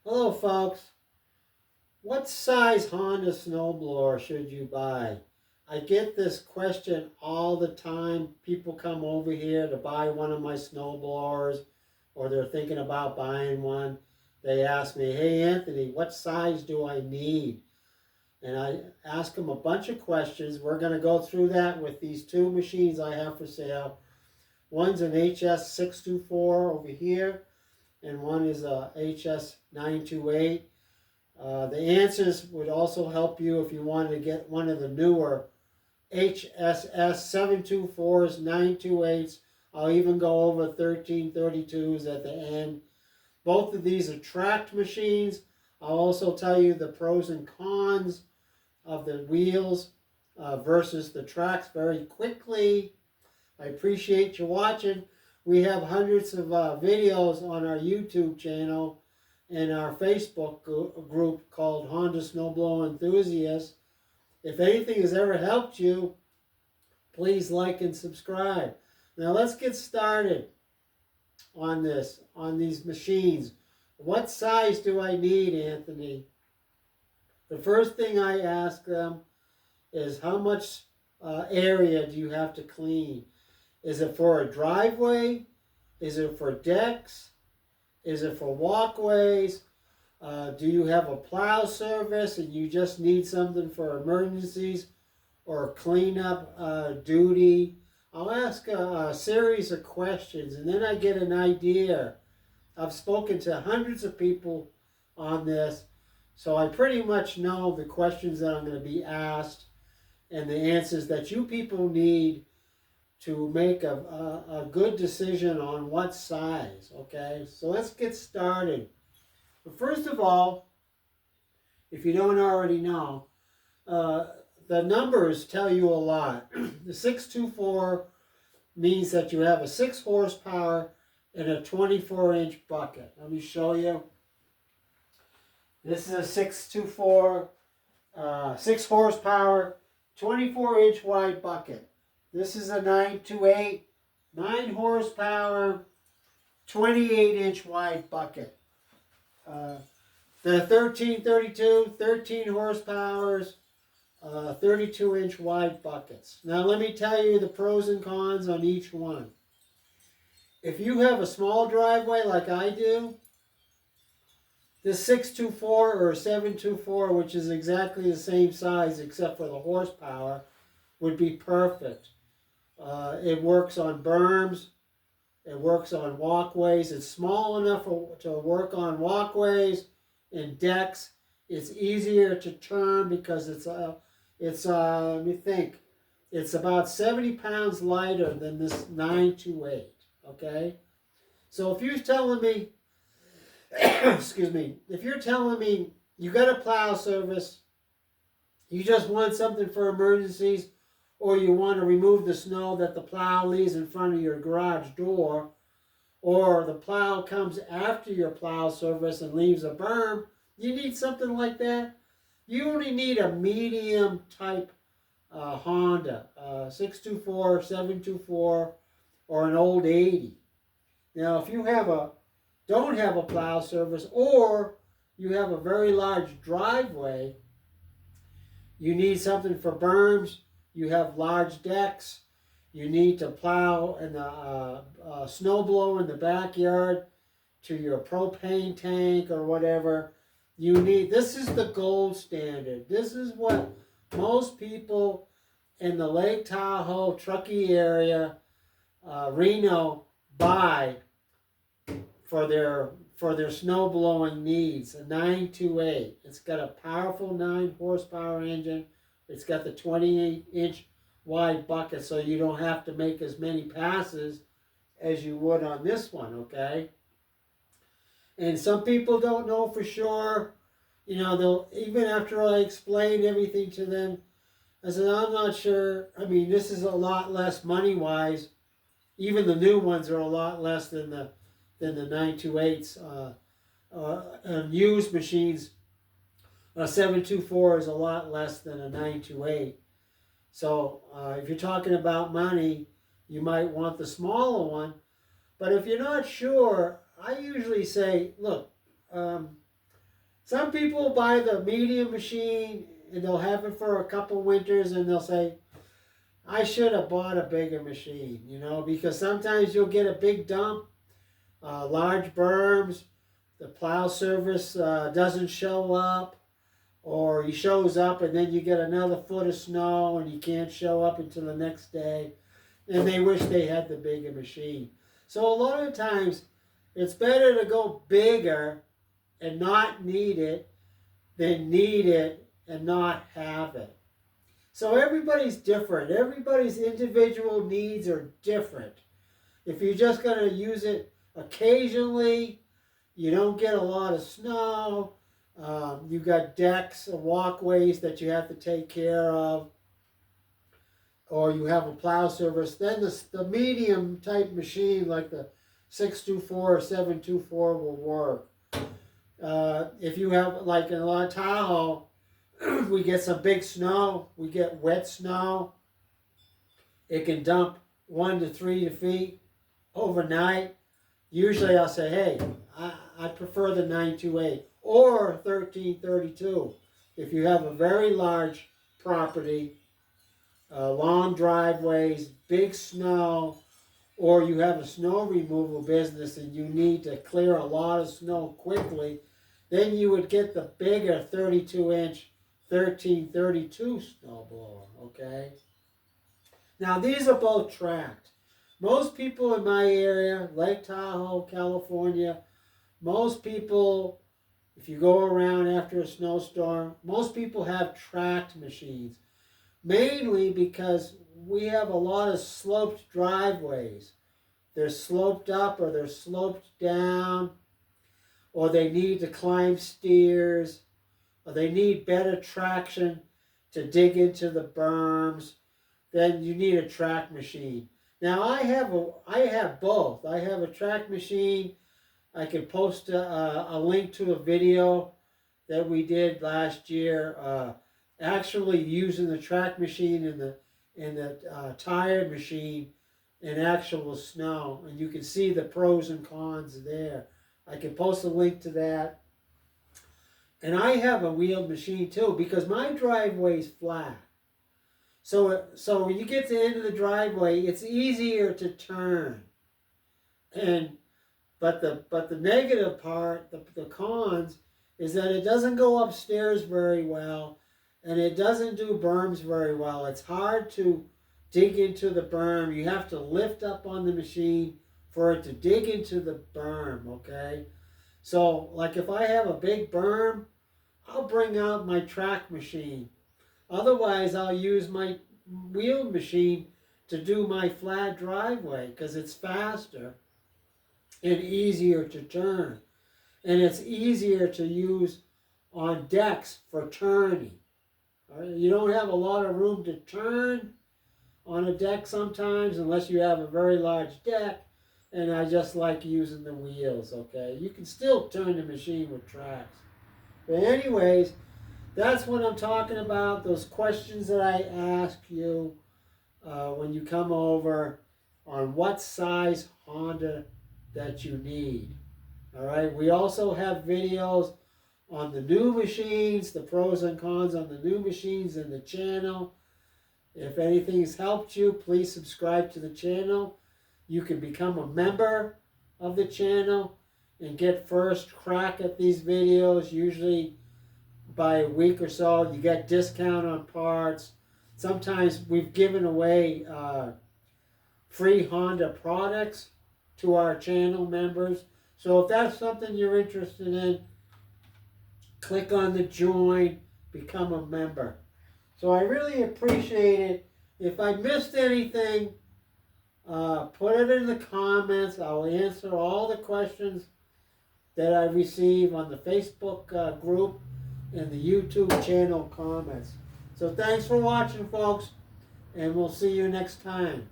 Hello folks, what size Honda snowblower should you buy? I get this question all the time. People come over here to buy one of my snowblowers or they're thinking about buying one. They ask me, hey Anthony, what size do I need? And I ask them a bunch of questions. We're going to go through that with these two machines I have for sale. One's an HS624 over here and one is a HS928. The answers would also help you if you wanted to get one of the newer HSS 724s, 928s. I'll even go over 1332s at the end. Both of these are tracked machines. I'll also tell you the pros and cons of the wheels versus the tracks very quickly. I appreciate you watching. We have hundreds of videos on our YouTube channel and our Facebook group called Honda Snowblower Enthusiasts. If anything has ever helped you, please like and subscribe. Now let's get started on these machines. What size do I need, Anthony? The first thing I ask them is how much area do you have to clean? Is it for a driveway? Is it for decks? Is it for walkways? Do you have a plow service and you just need something for emergencies or cleanup duty? I'll ask a series of questions and then I get an idea. I've spoken to hundreds of people on this, so I pretty much know the questions that I'm going to be asked and the answers that you people need to make a good decision on what size, okay? So let's get started. But first of all, if you don't already know, the numbers tell you a lot. The 624 means that you have a 6 horsepower and a 24-inch bucket. Let me show you. This is a 624, 6 horsepower, 24-inch wide bucket. This is a 928, 9 horsepower, 28-inch wide bucket. The 1332, 13 horsepowers, 32-inch wide buckets. Now let me tell you the pros and cons on each one. If you have a small driveway like I do, this 624 or 724, which is exactly the same size except for the horsepower, would be perfect. It works on berms. It works on walkways. It's small enough to work on walkways and decks. It's easier to turn because let me think, it's about 70 pounds lighter than this 928. Okay, so if you're telling me, excuse me, if you're telling me you got a plow service, you just want something for emergencies, or you want to remove the snow that the plow leaves in front of your garage door, or the plow comes after your plow service and leaves a berm, you need something like that. You only need a medium type Honda, 624, 724, or an old 80. Now, if you don't have a plow service, or you have a very large driveway, you need something for berms. You have large decks. You need to plow and snow blow in the backyard to your propane tank or whatever. This is the gold standard. This is what most people in the Lake Tahoe, Truckee area, Reno buy for their snow blowing needs. A 928. It's got a powerful 9 horsepower engine. It's got the 28-inch wide bucket, so you don't have to make as many passes as you would on this one, okay? And some people don't know for sure. You know, they'll, even after I explain everything to them, I said, I'm not sure. I mean, this is a lot less money-wise. Even the new ones are a lot less than the 928s. And used machines, a 724 is a lot less than a 928. So if you're talking about money, you might want the smaller one. But if you're not sure, I usually say, look, Some people buy the medium machine and they'll have it for a couple winters and they'll say, I should have bought a bigger machine, you know, because sometimes you'll get a big dump, large berms, the plow service doesn't show up, or he shows up and then you get another foot of snow and he can't show up until the next day, and they wish they had the bigger machine. So a lot of times it's better to go bigger and not need it than need it and not have it. So everybody's different. Everybody's individual needs are different. If you're just going to use it occasionally, you don't get a lot of snow, you've got decks or walkways that you have to take care of, or you have a plow service, then the medium type machine like the 624 or 724 will work. If you have, like in La Tahoe, we get some big snow, we get wet snow. It can dump 1 to 3 feet overnight. Usually I'll say, hey, I prefer the 928 or 1332. If you have a very large property, long driveways, big snow, or you have a snow removal business and you need to clear a lot of snow quickly, then you would get the bigger 32-inch 1332 snowblower, okay? Now these are both tracked. Most people in my area, Lake Tahoe, California, most people, if you go around after a snowstorm, most people have tracked machines. Mainly because we have a lot of sloped driveways. They're sloped up or they're sloped down, or they need to climb steers, or they need better traction to dig into the berms. Then you need a track machine. Now I have both. I have a track machine. I can post a link to a video that we did last year, actually using the track machine and the tire machine in actual snow, and you can see the pros and cons there. I can post a link to that. And I have a wheeled machine too, because my driveway is flat. So when you get to the end of the driveway, it's easier to turn. But the negative part, the cons, is that it doesn't go upstairs very well, and it doesn't do berms very well. It's hard to dig into the berm. You have to lift up on the machine for it to dig into the berm, okay? So, like if I have a big berm, I'll bring out my track machine. Otherwise, I'll use my wheeled machine to do my flat driveway because it's faster and easier to turn. And it's easier to use on decks for turning. You don't have a lot of room to turn on a deck sometimes unless you have a very large deck, and I just like using the wheels, okay? You can still turn the machine with tracks. But anyways, that's what I'm talking about, those questions that I ask you when you come over on what size Honda that you need. All right, we also have videos on the new machines, the pros and cons on the new machines in the channel. If anything's helped you, please subscribe to the channel. You can become a member of the channel and get first crack at these videos. Usually by a week or so, you get discount on parts. Sometimes we've given away free Honda products to our channel members. So if that's something you're interested in, click on the join, become a member. So I really appreciate it. If I missed anything, put it in the comments. I'll answer all the questions that I receive on the Facebook group and the YouTube channel comments. So thanks for watching, folks, and we'll see you next time.